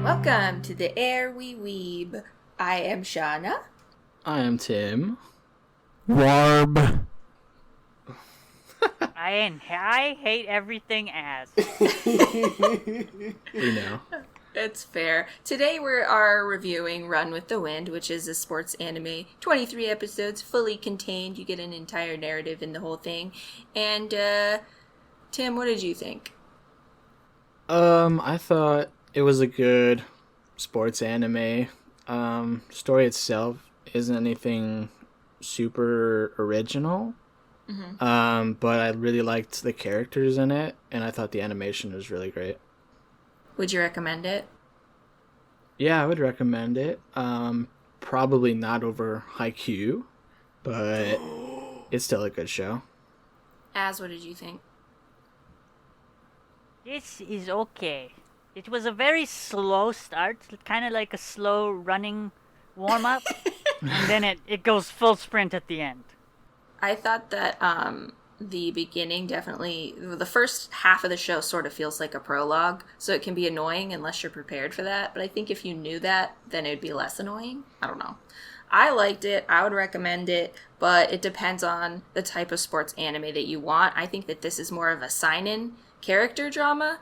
Welcome to the AIR We Weeb. I am Shawna. I am Tim. Warb. I hate everything as. We know. It's fair. Today we are reviewing Run with the Wind, which is a sports anime. 23 episodes, fully contained. You get an entire narrative in the whole thing. And, Tim, what did you think? I thought it was a good sports anime. Story itself isn't anything super original. Mm-hmm. But I really liked the characters in it, and I thought the animation was really great. Would you recommend it? Yeah, I would recommend it. Probably not over Haikyuu, but it's still a good show. What did you think? This is okay. It was a very slow start, kind of like a slow running warm-up, and then it goes full sprint at the end. I thought that the beginning definitely, the first half of the show sort of feels like a prologue, so it can be annoying unless you're prepared for that. But I think if you knew that, then it would be less annoying. I don't know. I liked it. I would recommend it, but it depends on the type of sports anime that you want. I think that this is more of a seinen character drama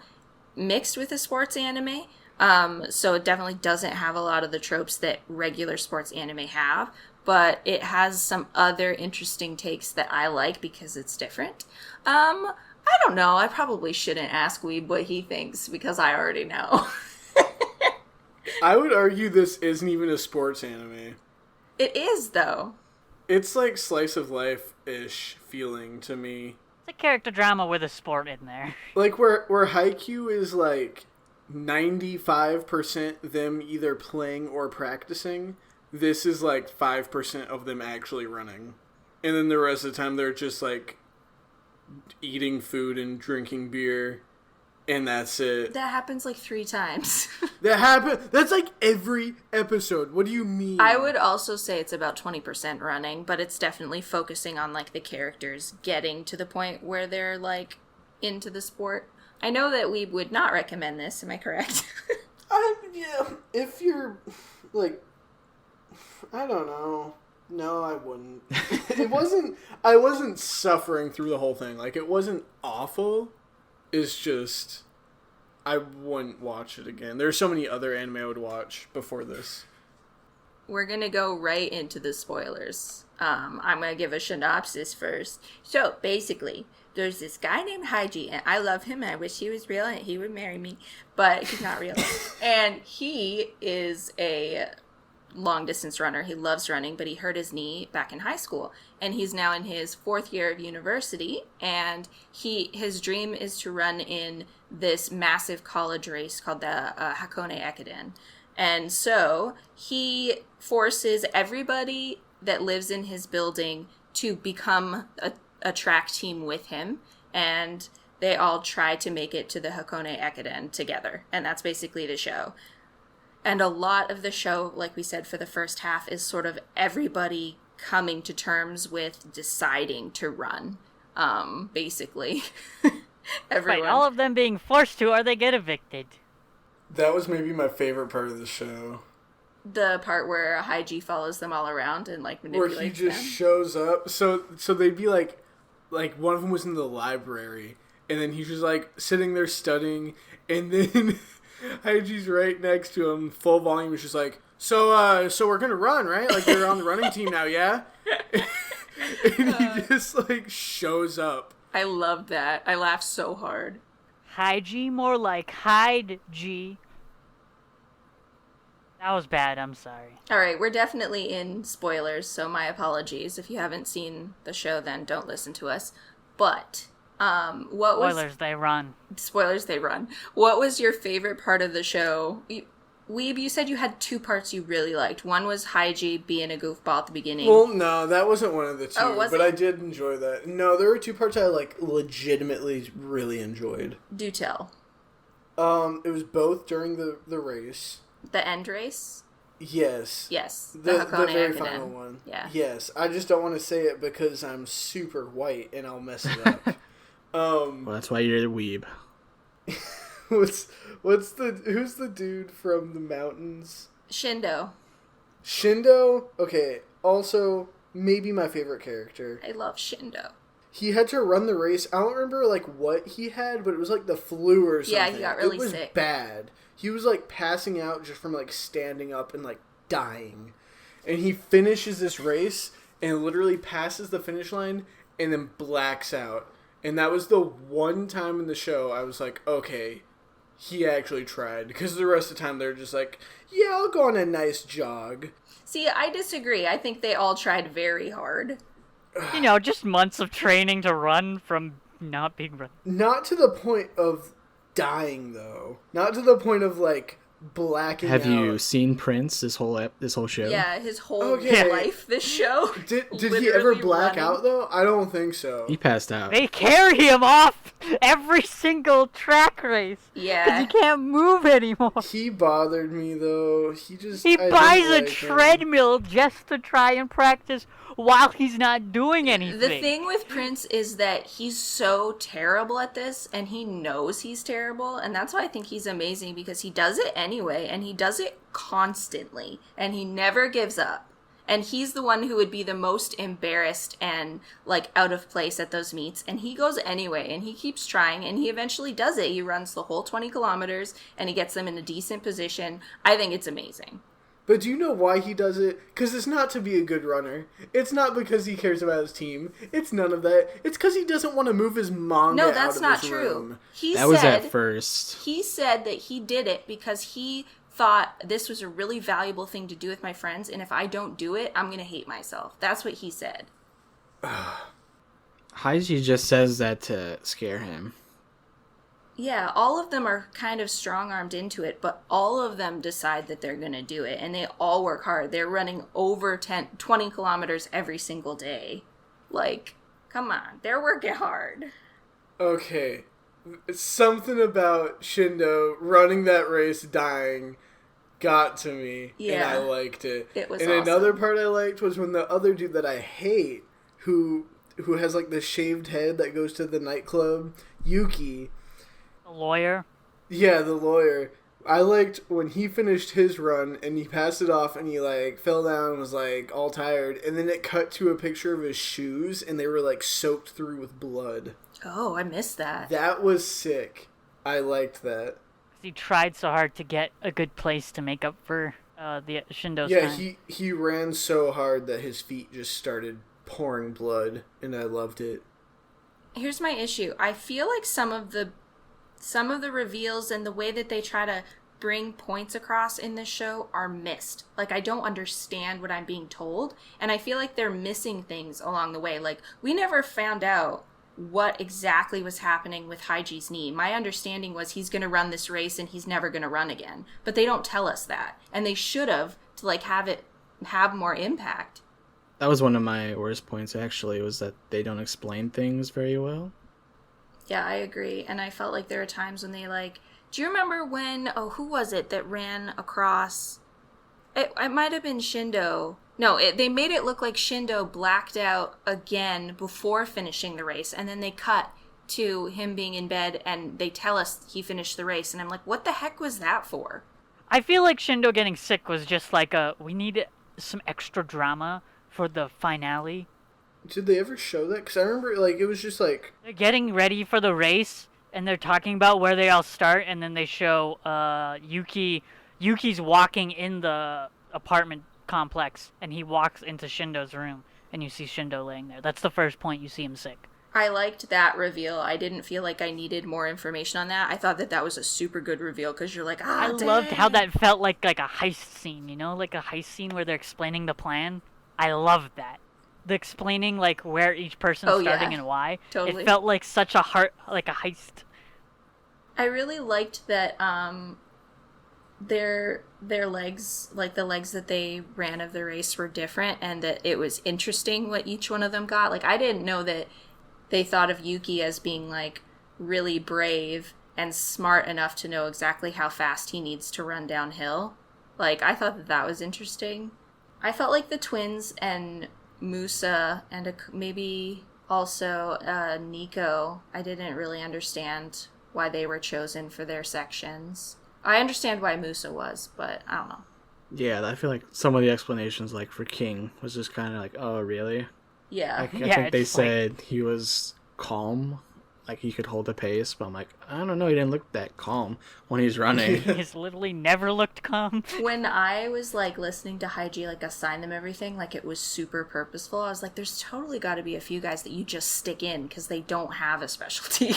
mixed with a sports anime. So it definitely doesn't have a lot of the tropes that regular sports anime have, but it has some other interesting takes that I like because it's different. I don't know. I probably shouldn't ask Weeb what he thinks because I already know. I would argue this isn't even a sports anime. It is, though. It's like slice of life-ish feeling to me. It's a character drama with a sport in there. Like where Haikyuu is like 95% them either playing or practicing, this is like 5% of them actually running. And then the rest of the time they're just like eating food and drinking beer, and that's it. That happens like 3 times. That's like every episode. What do you mean? I would also say it's about 20% running, but it's definitely focusing on like the characters getting to the point where they're like into the sport. I know that we would not recommend this, am I correct? Yeah, if you're like, I don't know. No, I wouldn't. I wasn't suffering through the whole thing. Like, it wasn't awful. It's just, I wouldn't watch it again. There's so many other anime I would watch before this. We're going to go right into the spoilers. I'm going to give a synopsis first. So, basically, there's this guy named Haiji, and I love him, and I wish he was real, and he would marry me, but he's not real. And he is a long-distance runner. He loves running, but he hurt his knee back in high school, and he's now in his 4th year of university, and his dream is to run in this massive college race called the Hakone Ekiden. And so he forces everybody that lives in his building to become a track team with him, and they all try to make it to the Hakone Ekiden together, and that's basically the show. And a lot of the show, like we said, for the first half is sort of everybody coming to terms with deciding to run, basically. Everyone. Right, all of them being forced to or they get evicted. That was maybe my favorite part of the show. The part where Haiji follows them all around and like manipulates Where he just them. shows up. So they'd be like one of them was in the library, and then he's just like sitting there studying, and then Haiji's right next to him, full volume, is just like, so we're gonna run, right? Like, you're on the running team now, yeah? And he just like shows up. I love that. I laughed so hard. Haiji, more like Hide-G. That was bad, I'm sorry. All right, we're definitely in spoilers, so my apologies. If you haven't seen the show, then don't listen to us. But what was Spoilers, they run. spoilers? They run. What was your favorite part of the show? Weeb, you said you had 2 parts you really liked. One was Haiji being a goofball at the beginning. Well, no, that wasn't one of the 2. Oh, was but it? I did enjoy that. No, there were 2 parts I like legitimately really enjoyed. Do tell. It was both during the race. The end race? Yes. Yes. The Hakone very Ekiden. final one. Yeah. Yes. I just don't want to say it because I'm super white and I'll mess it up. Well, that's why you're the weeb. who's the dude from the mountains? Shindo. Shindo? Okay, also maybe my favorite character. I love Shindo. He had to run the race. I don't remember like what he had, but it was like the flu or something. Yeah, he got really sick. It was sick. bad. He was like passing out just from like standing up and like dying. And he finishes this race and literally passes the finish line and then blacks out. And that was the one time in the show I was like, okay, he actually tried. Because the rest of the time they're just like, yeah, I'll go on a nice jog. See, I disagree. I think they all tried very hard. You know, just months of training to run from not being run. Not to the point of dying, though. Not to the point of, like, blacking out. Have you seen Prince this whole show? Yeah, his whole Okay. life, this show. Did he ever literally black running. out, though? I don't think so. He passed out. They carry him off every single track race. Because Yeah. he can't move anymore. He bothered me, though. He I buys didn't a like him. treadmill just to try and practice while he's not doing anything. The thing with Prince is that he's so terrible at this, and he knows he's terrible, and that's why I think he's amazing, because he does it anyway, and he does it constantly, and he never gives up. And he's the one who would be the most embarrassed and, like, out of place at those meets, and he goes anyway, and he keeps trying, and he eventually does it. He runs the whole 20 kilometers, and he gets them in a decent position. I think it's amazing. But do you know why he does it? Because it's not to be a good runner. It's not because he cares about his team. It's none of that. It's because he doesn't want to move his manga No, out that's of not his true. room. That was at first. He said that he did it because he thought this was a really valuable thing to do with my friends, and if I don't do it, I'm going to hate myself. That's what he said. Haiji just says that to scare him. Yeah, all of them are kind of strong-armed into it, but all of them decide that they're going to do it, and they all work hard. They're running over 20 kilometers every single day. Like, come on, they're working hard. Okay. Something about Shindo running that race dying got to me, Yeah. and I liked it. It was and awesome. another part I liked was when the other dude that I hate, who has like the shaved head that goes to the nightclub, Yuki. The lawyer. Yeah, the lawyer. I liked when he finished his run and he passed it off and he like fell down and was like all tired, and then it cut to a picture of his shoes and they were like soaked through with blood. Oh, I missed that. That was sick. I liked that. He tried so hard to get a good place to make up for the Shindo's Yeah, time. he ran so hard that his feet just started pouring blood, and I loved it. Here's my issue. I feel like some of the reveals and the way that they try to bring points across in this show are missed. Like, I don't understand what I'm being told, and I feel like they're missing things along the way. Like, we never found out what exactly was happening with Haiji's knee. My understanding was he's going to run this race and he's never going to run again. But they don't tell us that. And they should have, to like have more impact. That was one of my worst points, actually, was that they don't explain things very well. Yeah, I agree. And I felt like there were times when they like, do you remember when, who was it that ran across, it might have been Shindo. No, they made it look like Shindo blacked out again before finishing the race. And then they cut to him being in bed and they tell us he finished the race. And I'm like, what the heck was that for? I feel like Shindo getting sick was just like we needed some extra drama for the finale. Did they ever show that? Because I remember, like, it was just like... They're getting ready for the race, and they're talking about where they all start, and then they show Yuki's walking in the apartment complex, and he walks into Shindo's room, and you see Shindo laying there. That's the first point you see him sick. I liked that reveal. I didn't feel like I needed more information on that. I thought that was a super good reveal because you're like, I dang. loved how that felt like a heist scene, you know? Like a heist scene where they're explaining the plan. I loved that. The explaining, like, where each person's starting and why. Totally. It felt like such a heist. I really liked that their legs, like the legs that they ran of the race, were different, and that it was interesting what each one of them got. Like, I didn't know that they thought of Yuki as being, like, really brave and smart enough to know exactly how fast he needs to run downhill. Like, I thought that was interesting. I felt like the twins and Musa and maybe also Nico, I didn't really understand why they were chosen for their sections. I understand why Musa was, but I don't know. Yeah, I feel like some of the explanations, like for King, was just kind of like, oh, really? Yeah. I Yeah, think they it's like- said he was calm, like he could hold the pace, but I'm like, I don't know, he didn't look that calm when he's running. He's literally never looked calm. When I was like listening to Haiji like assign them everything, like it was super purposeful. I was like, there's totally got to be a few guys that you just stick in because they don't have a specialty.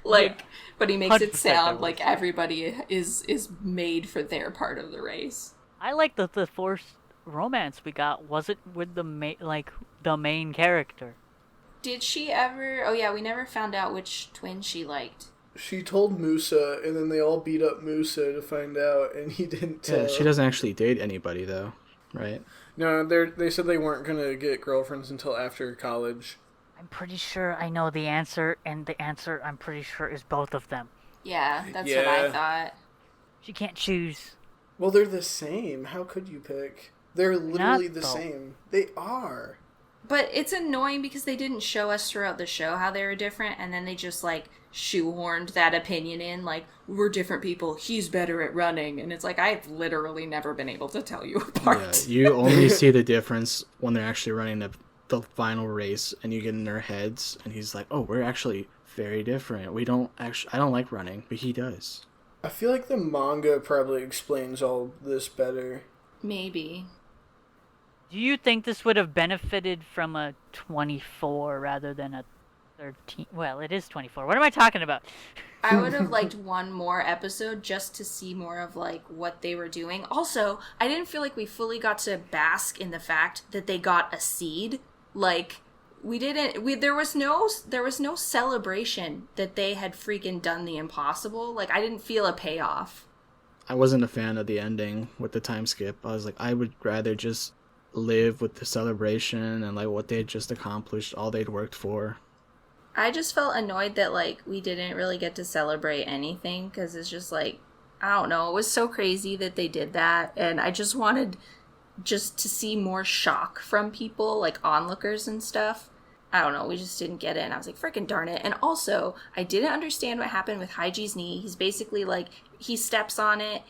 Like, but he makes it 100% sound there like was. everybody is made for their part of the race. I like that the first romance we got wasn't with the main character. Did she ever? Oh yeah, we never found out which twin she liked. She told Musa, and then they all beat up Musa to find out, and he didn't tell. Yeah, she doesn't actually date anybody, though, right? No, they said they weren't going to get girlfriends until after college. I'm pretty sure I know the answer, and the answer I'm pretty sure is both of them. Yeah, that's what I Yeah. thought. She can't choose. Well, they're the same. How could you pick? They're literally Not the though. same. They are. But it's annoying because they didn't show us throughout the show how they were different, and then they just like shoehorned that opinion in, like, we're different people, he's better at running, and it's like, I've literally never been able to tell you apart. Yeah, you only see the difference when they're actually running the final race, and you get in their heads, and he's like, oh, we're actually very different. We don't actually, I don't like running, but he does. I feel like the manga probably explains all this better. Maybe. Do you think this would have benefited from a 24 rather than a 13? Well, it is 24. What am I talking about? I would have liked one more episode just to see more of like what they were doing. Also, I didn't feel like we fully got to bask in the fact that they got a seed. Like there was no celebration that they had freaking done the impossible. Like I didn't feel a payoff. I wasn't a fan of the ending with the time skip. I was like, I would rather just live with the celebration and like what they had just accomplished, all they'd worked for. I just felt annoyed that like we didn't really get to celebrate anything because it's just like, I don't know, it was so crazy that they did that, and I just wanted just to see more shock from people, like onlookers and stuff. I don't know, we just didn't get it, and I was like, freaking darn it. And also, I didn't understand what happened with Haiji's knee. He's basically like, he steps on it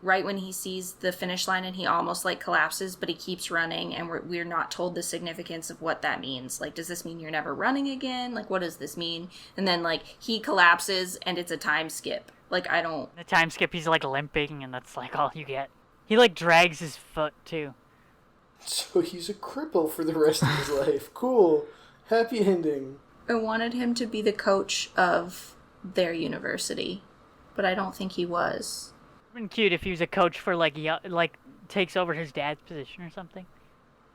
right when he sees the finish line and he almost like collapses, but he keeps running, and we're not told the significance of what that means. Like, does this mean you're never running again? Like, what does this mean? And then like he collapses and it's a time skip. Like, I don't. The time skip, he's like limping, and that's like all you get. He like drags his foot too. So he's a cripple for the rest of his life. Cool. Happy ending. I wanted him to be the coach of their university, but I don't think he was. It'd been cute if he was a coach for like takes over his dad's position or something.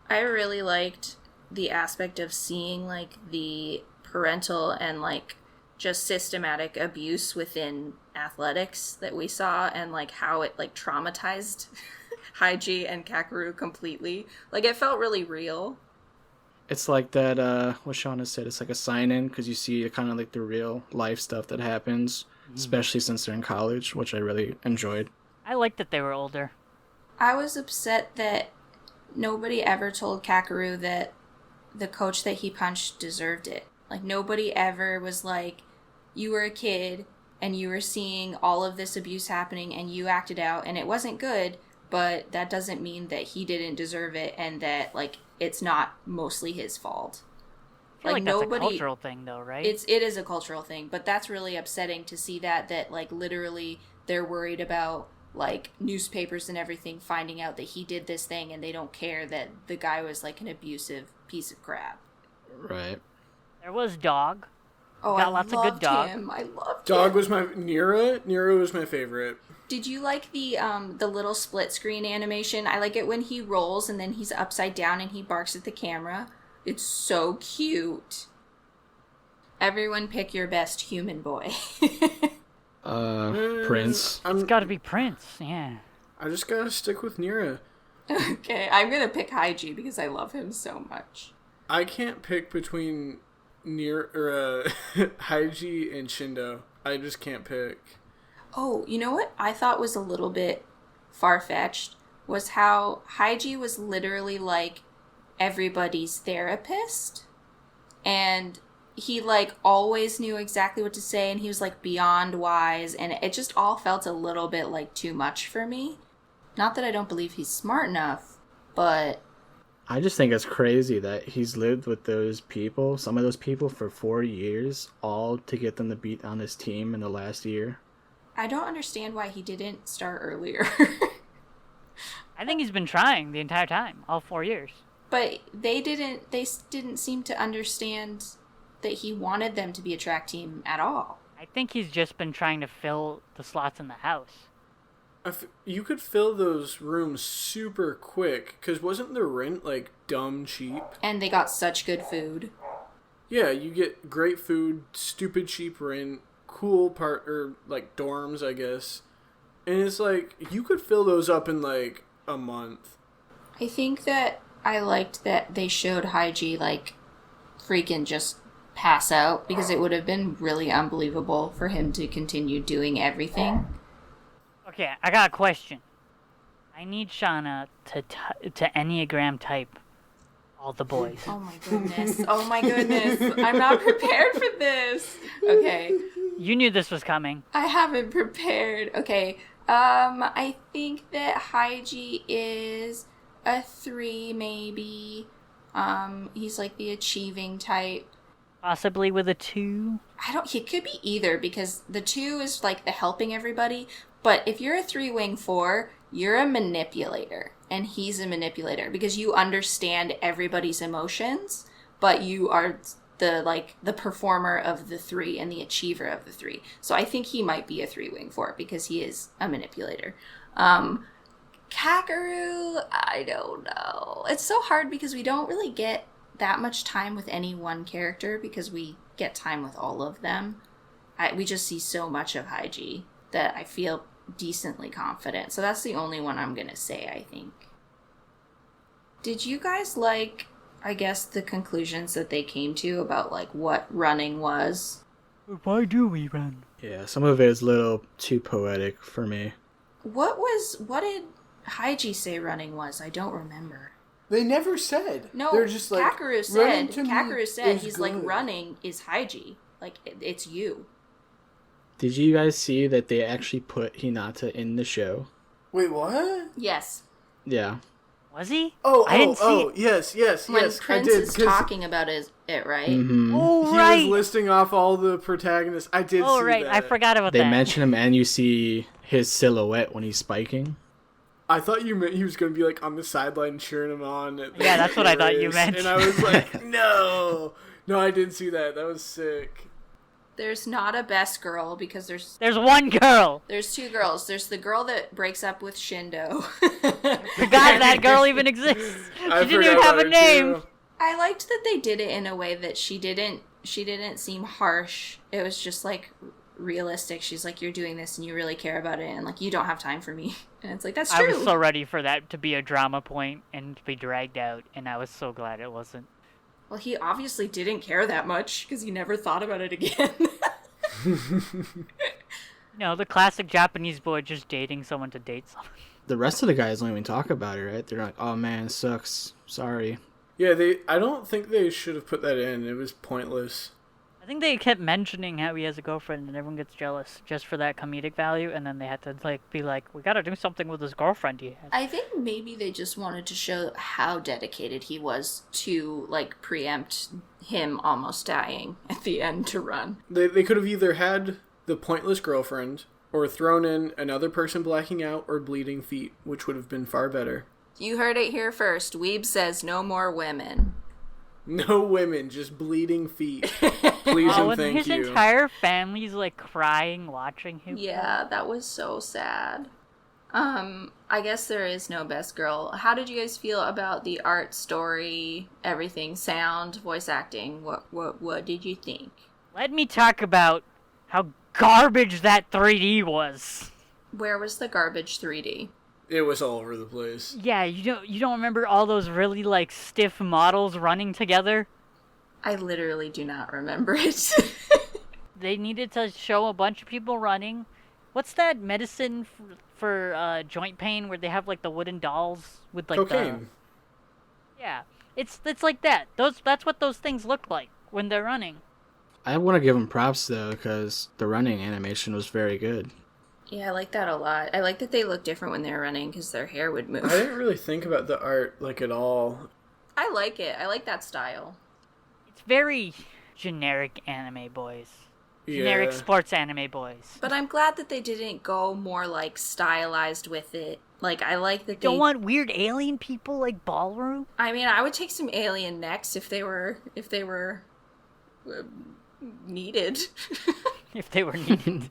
I really liked the aspect of seeing like the parental and like just systematic abuse within athletics that we saw, and like how it like traumatized Haiji and Kakeru completely. Like it felt really real. It's like that, what Shawna said, it's like a sign-in, because you see kind of like the real life stuff that happens, especially since they're in college, which I really enjoyed. I liked that they were older. I was upset that nobody ever told Kakeru that the coach that he punched deserved it. Like, nobody ever was like, you were a kid and you were seeing all of this abuse happening and you acted out and it wasn't good, but that doesn't mean that he didn't deserve it and that, like, it's not mostly his fault. I feel like that's a cultural thing, though, right? It is a cultural thing, but that's really upsetting to see that like literally they're worried about like newspapers and everything finding out that he did this thing, and they don't care that the guy was like an abusive piece of crap. Right. There was Dog. Oh, Got I lots loved of good Dog. him. I loved Dog him. was my Nira was my favorite. Did you like the little split screen animation? I like it when he rolls and then he's upside down and he barks at the camera. It's so cute. Everyone pick your best human boy. Prince. It's got to be Prince, yeah. I just gotta stick with Nira. Okay, I'm gonna pick Haiji because I love him so much. I can't pick between Haiji and Shindo. I just can't pick. Oh, you know what I thought was a little bit far-fetched was how Haiji was literally like everybody's therapist, and he like always knew exactly what to say, and he was like beyond wise, and it just all felt a little bit like too much for me. Not that I don't believe he's smart enough, but I just think it's crazy that he's lived with those people, some of those people, for 4 years, all to get them to beat on his team in the last year. I don't understand why he didn't start earlier. I think he's been trying the entire time, all 4 years. But they didn't seem to understand that he wanted them to be a track team at all. I think he's just been trying to fill the slots in the house. You could fill those rooms super quick, because wasn't the rent, like, dumb cheap? And they got such good food. Yeah, you get great food, stupid cheap rent, cool like, dorms, I guess. And it's like, you could fill those up in, like, a month. I think that I liked that they showed Haiji, like, freaking just pass out, because it would have been really unbelievable for him to continue doing everything. Okay, I got a question. I need Shawna to Enneagram type all the boys. Oh my goodness. Oh my goodness. I'm not prepared for this. Okay. You knew this was coming. I haven't prepared. Okay. I think that Haiji is a 3, maybe. He's like the achieving type. Possibly with a 2. He could be either, because the 2 is like the helping everybody. But if you're a 3-wing 4, you're a manipulator, and he's a manipulator, because you understand everybody's emotions, but you are the performer of the 3 and the achiever of the 3. So I think he might be a 3-wing 4, because he is a manipulator. Kakaru, I don't know. It's so hard because we don't really get that much time with any one character, because we get time with all of them. We just see so much of Haiji that I feel decently confident. So that's the only one I'm gonna say, I think. Did you guys like, I guess, the conclusions that they came to about, like, what running was? Why do we run? Yeah, some of it is a little too poetic for me. What did Haiji say running was? I don't remember. They never said. No, they're just like, Kakaru said he's like, running is Haiji. Like, it's you. Did you guys see that they actually put Hinata in the show? Wait, what? Yes. Yeah. Was he? I didn't see it. Yes, when Prince is talking about it, right? Mm-hmm. Oh, he right. was listing off all the protagonists. I did see right. that. I forgot about They that. mention him, and you see his silhouette when he's spiking. I thought you meant he was going to be, like, on the sideline cheering him on. Yeah, that's what I thought you meant. And I was like, no. No, I did see that. That was sick. There's not a best girl, because there's one girl. There's 2 girls. There's the girl that breaks up with Shindo. Forgot that girl even exists. She didn't even have a name. Too. I liked that they did it in a way that she didn't seem harsh. It was just, like, realistic. She's like, you're doing this and you really care about it, and, like, you don't have time for me. And it's like, that's true. I was so ready for that to be a drama point and to be dragged out, and I was so glad it wasn't. Well, he obviously didn't care that much, because he never thought about it again. No, the classic Japanese boy just dating someone to date someone. The rest of the guys don't even talk about it, right? They're like, oh man, it sucks. Sorry. Yeah, I don't think they should have put that in. It was pointless. I think they kept mentioning how he has a girlfriend and everyone gets jealous just for that comedic value, and then they had to be like, we gotta do something with this girlfriend he has. I think maybe they just wanted to show how dedicated he was to, like, preempt him almost dying at the end to run. They could have either had the pointless girlfriend or thrown in another person blacking out or bleeding feet, which would have been far better. You heard it here first. Weeb says no more women. No women, just bleeding feet. Please and thank his you. entire family's like crying watching him. Yeah, that was so sad. I guess there is no best girl. How did you guys feel about the art, story, everything, sound, voice acting? What did you think? Let me talk about how garbage that 3D was. Where was the garbage 3D? It was all over the place. Yeah, you don't remember all those really like stiff models running together? I literally do not remember it. They needed to show a bunch of people running. What's that medicine for joint pain where they have like the wooden dolls with like cocaine. Yeah, it's like that. That's what those things look like when they're running. I want to give them props though, because the running animation was very good. Yeah, I like that a lot. I like that they look different when they're running because their hair would move. I didn't really think about the art like at all. I like it. I like that style. It's very generic anime boys. Generic sports anime boys. But I'm glad that they didn't go more like stylized with it. Like, I like that they don't want weird alien people like Ballroom. I mean, I would take some alien necks if they were needed. If they were needed.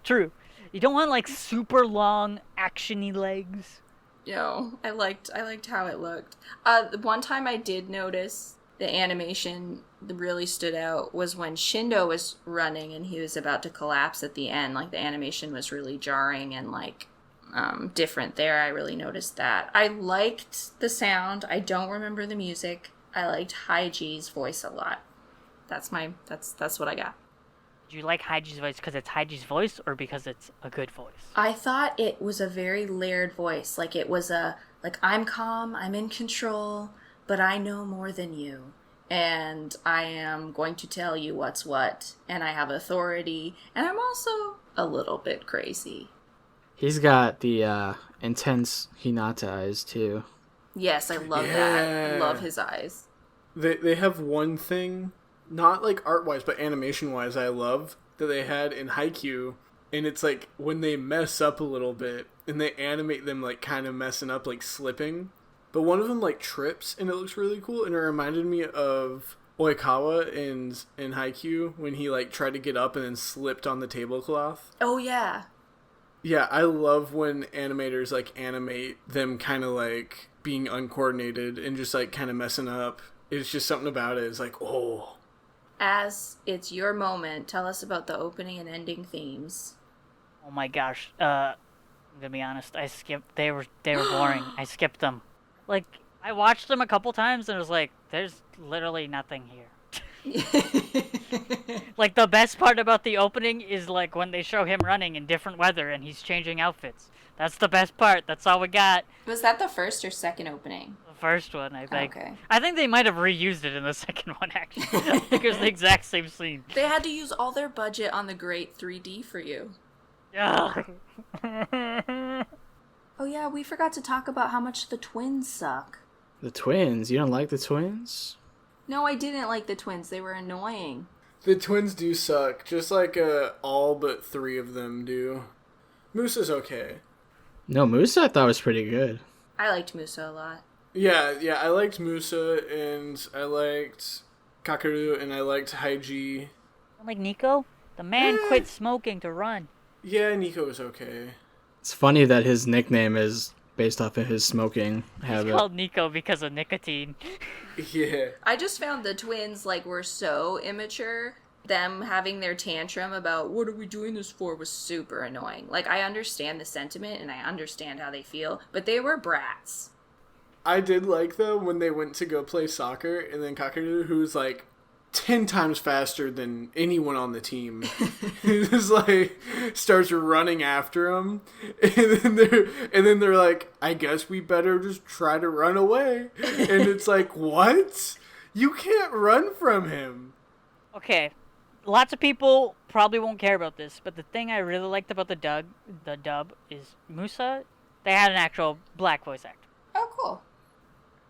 True. You don't want like super long actiony legs. No, I liked how it looked. The one time I did notice the animation that really stood out was when Shindo was running and he was about to collapse at the end. Like, the animation was really jarring and like different there. I really noticed that. I liked the sound. I don't remember the music. I liked Haiji's voice a lot. That's what I got. Do you like Haiji's voice because it's Haiji's voice or because it's a good voice? I thought it was a very layered voice. Like, it was I'm calm, I'm in control, but I know more than you. And I am going to tell you what's what. And I have authority. And I'm also a little bit crazy. He's got the intense Hinata eyes, too. Yes, I love that. I love his eyes. They have one thing, not like art-wise, but animation-wise, I love that they had in Haikyuu. And it's like when they mess up a little bit and they animate them like kind of messing up, like slipping. But one of them like trips and it looks really cool. And it reminded me of Oikawa in Haikyuu when he like tried to get up and then slipped on the tablecloth. Oh, yeah. Yeah, I love when animators like animate them kind of like being uncoordinated and just like kind of messing up. It's just something about it. It's like, oh. As it's your moment, tell us about the opening and ending themes. Oh my gosh. I'm gonna be honest. I skipped. They were boring. I skipped them. Like, I watched them a couple times and it was like, there's literally nothing here. Like, the best part about the opening is like when they show him running in different weather and he's changing outfits. That's the best part. That's all we got. Was that the first or second opening? The first one, I think. Okay. I think they might have reused it in the second one, actually. I think it was the exact same scene. They had to use all their budget on the great 3D for you. Ugh. Oh yeah, we forgot to talk about how much the twins suck. The twins? You don't like the twins? No, I didn't like the twins. They were annoying. The twins do suck, just like all but 3 of them do. Musa's okay. No, Musa I thought was pretty good. I liked Musa a lot. Yeah, I liked Musa, and I liked Kakeru, and I liked Haiji. Like Nico? The man quit smoking to run. Yeah, Nico was okay. It's funny that his nickname is based off of his smoking habit. It's called Nico because of nicotine. Yeah. I just found the twins, like, were so immature. Them having their tantrum about, what are we doing this for, was super annoying. Like, I understand the sentiment, and I understand how they feel, but they were brats. I did like, though, when they went to go play soccer, and then Kakeru, who's, like, 10 times faster than anyone on the team, he just, like, starts running after him, and then they're like, I guess we better just try to run away. And it's like, what? You can't run from him. Okay, lots of people probably won't care about this, but the thing I really liked about the dub is Musa, they had an actual black voice actor. Oh, cool.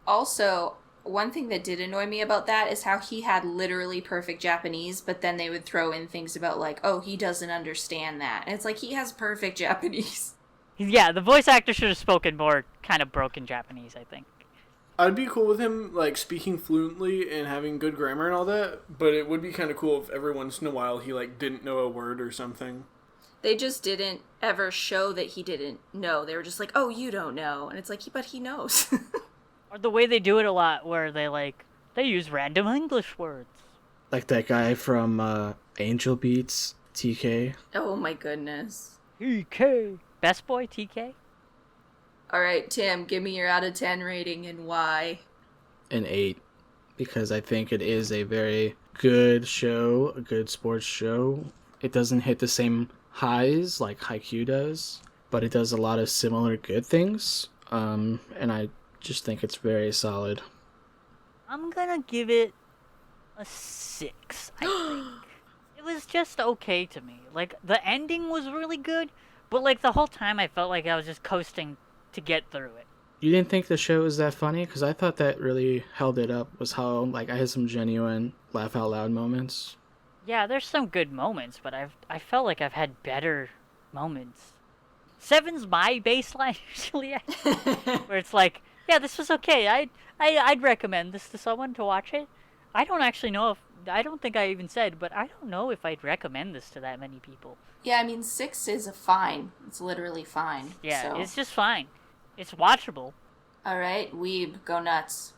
Also, one thing that did annoy me about that is how he had literally perfect Japanese, but then they would throw in things about, like, oh, he doesn't understand that. And it's like, he has perfect Japanese. Yeah, the voice actor should have spoken more kind of broken Japanese, I think. I'd be cool with him, like, speaking fluently and having good grammar and all that, but it would be kind of cool if every once in a while he, like, didn't know a word or something. They just didn't ever show that he didn't know. They were just like, oh, you don't know. And it's like, but he knows. Or the way they do it a lot, where they use random English words. Like that guy from Angel Beats, TK. Oh my goodness. TK. Best boy, TK? All right, Tim, give me your out of 10 rating and why. An 8. Because I think it is a very good show, a good sports show. It doesn't hit the same highs like Haikyuu does, but it does a lot of similar good things. And I just think it's very solid. I'm gonna give it a 6, I think. It was just okay to me. Like, the ending was really good, but, like, the whole time I felt like I was just coasting to get through it. You didn't think the show was that funny? Because I thought that really held it up, was how, like, I had some genuine laugh out loud moments. Yeah, there's some good moments, but I felt like I've had better moments. 7's my baseline usually, where it's like, yeah, this was okay. I'd recommend this to someone to watch it. I don't actually know if I don't think I even said, but I don't know if I'd recommend this to that many people. Yeah, I mean, 6 is a fine. It's literally fine. Yeah, so. it's just fine. It's watchable. All right, Weeb, go nuts.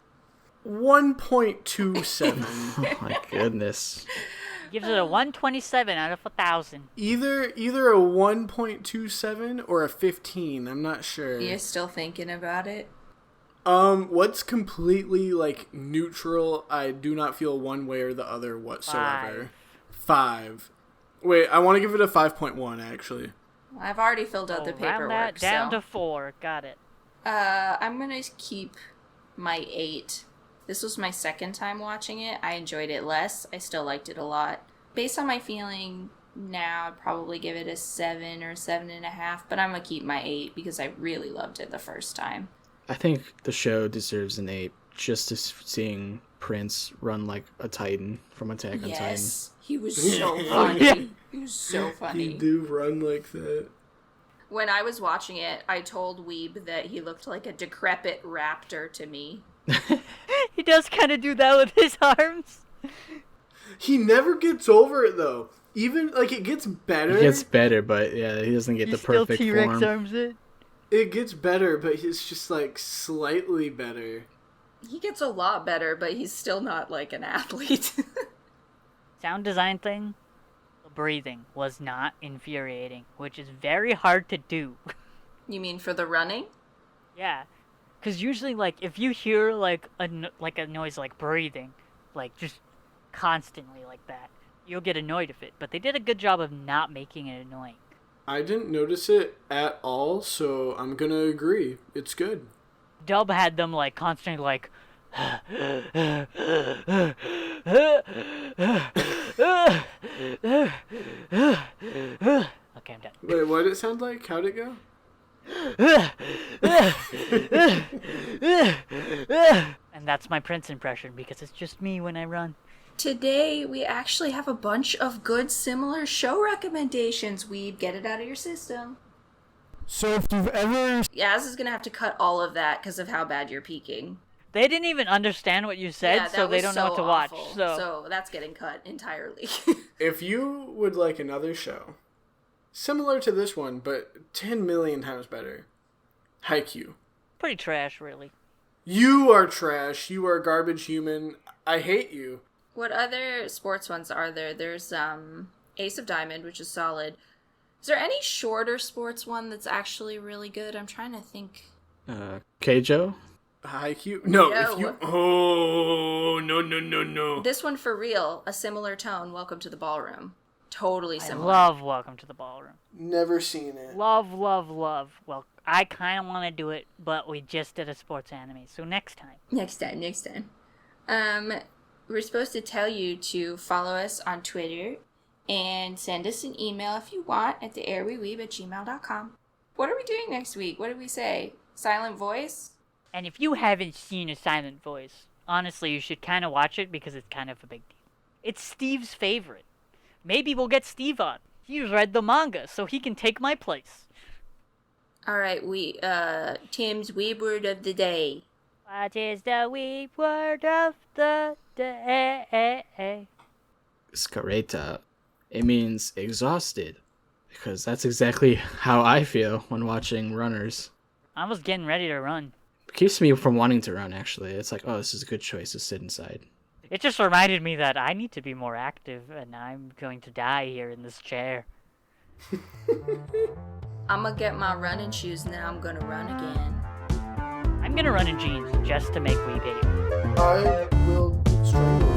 1.27. Oh my goodness. Gives it a 127 out of 1,000. Either a 1.27 or a 15. I'm not sure. You're still thinking about it? What's completely, like, neutral, I do not feel one way or the other whatsoever. 5. Wait, I want to give it a 5.1, actually. I've already filled out the paperwork, Round that down so. to 4. Got it. I'm gonna keep my 8. This was my second time watching it. I enjoyed it less. I still liked it a lot. Based on my feeling now, I'd probably give it a 7 or 7.5, but I'm gonna keep my 8 because I really loved it the first time. I think the show deserves an 8, just to seeing Prince run like a Titan from Attack on Titan. Yes, he was so funny. He was so funny. He do run like that. When I was watching it, I told Weeb that he looked like a decrepit raptor to me. He does kind of do that with his arms. He never gets over it, though. Even, like, it gets better. It gets better, but yeah, he doesn't get the perfect still T-Rex form. arms it. It gets better, but it's just, like, slightly better. He gets a lot better, but he's still not like an athlete. Sound design thing, the breathing was not infuriating, which is very hard to do. You mean for the running? Yeah, because usually, like, if you hear like a noise like breathing, like just constantly like that, you'll get annoyed with it. But they did a good job of not making it annoying. I didn't notice it at all, so I'm gonna agree. It's good. Dub had them like constantly like okay, I'm done. Wait, what did it sound like? How'd it go? And that's my Prince impression because it's just me when I run. Today, we actually have a bunch of good similar show recommendations. Weeb, get it out of your system. So if you've ever... Yaz is going to have to cut all of that because of how bad you're peaking. They didn't even understand what you said, Yeah, so they don't know what to watch. awful. So that's getting cut entirely. If you would like another show, similar to this one, but 10 million times better, Haikyuu. pretty trash, really. You are trash. You are a garbage human. I hate you. What other sports ones are there? There's Ace of Diamond, which is solid. Is there any shorter sports one that's actually really good? I'm trying to think. Keijo? Haikyuu? No, No. if you... Oh, no. This one for real, a similar tone, Welcome to the Ballroom. Totally I similar. love Welcome to the Ballroom. Never seen it. Love. Well, I kind of want to do it, but we just did a sports anime, so next time. Next time. We're supposed to tell you to follow us on Twitter and send us an email if you want at the airweweeb@gmail.com. What are we doing next week? What did we say? Silent voice? And if you haven't seen A Silent Voice, honestly, you should kind of watch it because it's kind of a big deal. It's Steve's favorite. Maybe we'll get Steve on. He's read the manga, so he can take my place. All right, Tim's Weeb word of the day. What is the weeb word of the day? Scareta. It means exhausted. Because that's exactly how I feel when watching runners. I was getting ready to run. It keeps me from wanting to run, actually. It's like, oh, this is a good choice to sit inside. It just reminded me that I need to be more active, and I'm going to die here in this chair. I'm gonna get my running shoes and then I'm gonna run again. I'm gonna run in jeans just to make Weeb hate me. I will strangle.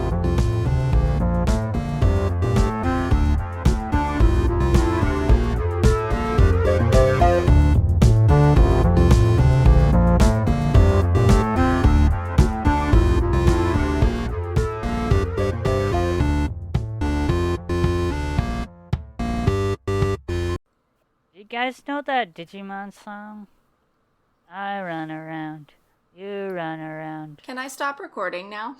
guys know that Digimon song? I run around, you run around. Can I stop recording now?